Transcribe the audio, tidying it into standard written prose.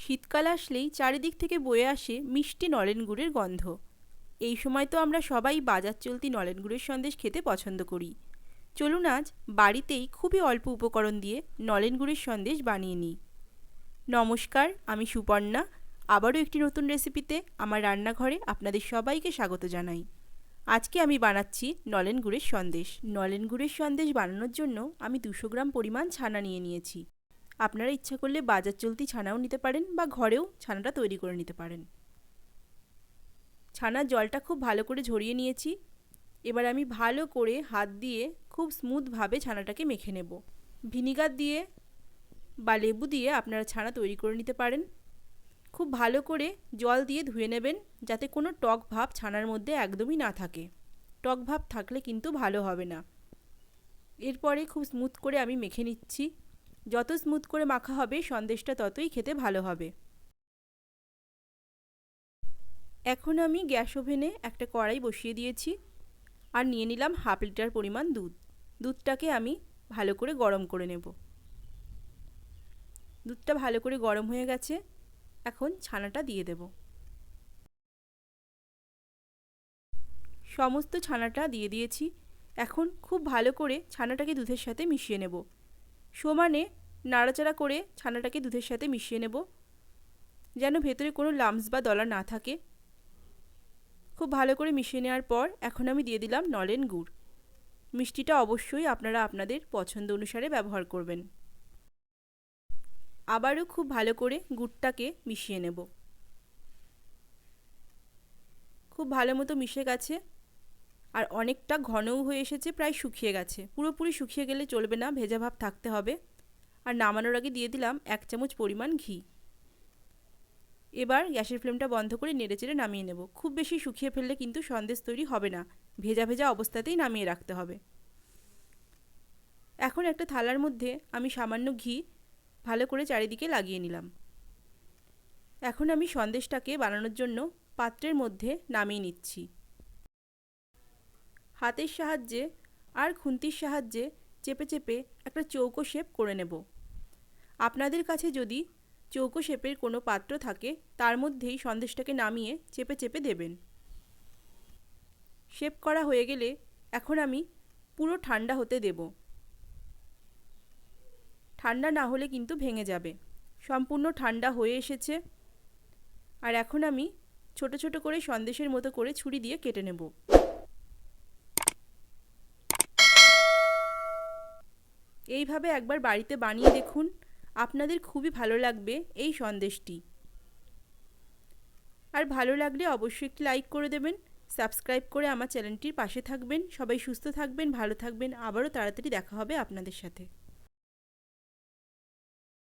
শীতকাল আসলেই চারিদিক থেকে বয়ে আসে মিষ্টি নলেন গুড়ের গন্ধ। এই সময় তো আমরা সবাই বাজার চলতি নলেন গুড়ের সন্দেশ খেতে পছন্দ করি। চলুন আজ বাড়িতেই খুবই অল্প উপকরণ দিয়ে নলেন গুড়ের সন্দেশ বানিয়ে নিই। নমস্কার, আমি সুপর্ণা। আবারও একটি নতুন রেসিপিতে আমার রান্নাঘরে আপনাদের সবাইকে স্বাগত জানাই। আজকে আমি বানাচ্ছি নলেন গুড়ের সন্দেশ। নলেন গুড়ের সন্দেশ বানানোর জন্য আমি 200 গ্রাম পরিমাণ ছানা নিয়ে নিয়েছি। আপনারা ইচ্ছা করলে বাজার চলতি ছানাও নিতে পারেন বা ঘরেও ছানাটা তৈরি করে নিতে পারেন। ছানার জলটা খুব ভালো করে ঝরিয়ে নিয়েছি। এবার আমি ভালো করে হাত দিয়ে খুব স্মুথভাবে ছানাটাকে মেখে নেব। ভিনিগার দিয়ে বা লেবু দিয়ে আপনারা ছানা তৈরি করে নিতে পারেন। খুব ভালো করে জল দিয়ে ধুয়ে নেবেন, যাতে কোনো টক ভাব ছানার মধ্যে একদমই না থাকে। টক ভাব থাকলে কিন্তু ভালো হবে না। এরপরে খুব স্মুথ করে আমি মেখে নিচ্ছি। যত স্মুথ করে মাখা হবে সন্দেশটা ততই খেতে ভালো হবে। এখন আমি গ্যাস ওভেনে একটা কড়াই বসিয়ে দিয়েছি আর নিয়ে নিলাম হাফ লিটার পরিমাণ দুধ। দুধটাকে আমি ভালো করে গরম করে নেব। দুধটা ভালো করে গরম হয়ে গেছে, এখন ছানাটা দিয়ে দেব। সমস্ত ছানাটা দিয়ে দিয়েছি। এখন খুব ভালো করে ছানাটাকে দুধের সাথে মিশিয়ে নেব। সমানে নাড়াচাড়া করে ছানাটাকে দুধের সাথে মিশিয়ে নেব, যেন ভেতরে কোনো লাম্পস বা দলা না থাকে। খুব ভালো করে মিশিয়ে নেওয়ার পর এখন আমি দিয়ে দিলাম নলেন গুড়। মিষ্টিটা অবশ্যই আপনারা আপনাদের পছন্দ অনুসারে ব্যবহার করবেন। আবারও খুব ভালো করে গুড়টাকে মিশিয়ে নেব। খুব ভালো মতো মিশে গেছে আর অনেকটা ঘনও হয়ে এসেছে, প্রায় শুকিয়ে গেছে। পুরোপুরি শুকিয়ে গেলে চলবে না, ভেজা ভাব থাকতে হবে। আর নামানোর আগে দিয়ে দিলাম 1 চামচ পরিমাণ ঘি। এবার গ্যাসের ফ্লেমটা বন্ধ করে নেড়েচেড়ে নামিয়ে নেব। খুব বেশি শুকিয়ে ফেললে কিন্তু সন্দেশ তৈরি হবে না, ভেজা ভেজা অবস্থাতেই নামিয়ে রাখতে হবে। এখন একটা থালার মধ্যে আমি সামান্য ঘি ভালো করে চারিদিকে লাগিয়ে নিলাম। এখন আমি সন্দেশটাকে বানানোর জন্য পাত্রের মধ্যে নামিয়ে নিচ্ছি। হাতের সাহায্যে আর খুন্তির সাহায্যে চেপে চেপে একটা চৌকো শেপ করে নেব। আপনাদের কাছে যদি চৌকো শেপের কোনো পাত্র থাকে, তার মধ্যেই সন্দেশটাকে নামিয়ে চেপে চেপে দেবেন। শেপ করা হয়ে গেলে এখন আমি পুরো ঠান্ডা হতে দেব। ঠান্ডা না হলে কিন্তু ভেঙে যাবে। সম্পূর্ণ ঠান্ডা হয়ে এসেছে আর এখন আমি ছোট ছোট করে সন্দেশের মতো করে ছুরি দিয়ে কেটে নেব। এইভাবে একবার বাড়িতে বানিয়ে দেখুন, আপনাদের খুবই ভালো লাগবে এই সন্দেশটি। আর ভালো লাগলে অবশ্যই একটি লাইক করে দেবেন, সাবস্ক্রাইব করে আমার চ্যানেলটির পাশে থাকবেন। সবাই সুস্থ থাকবেন, ভালো থাকবেন। আবারও তাড়াতাড়ি দেখা হবে আপনাদের সাথে।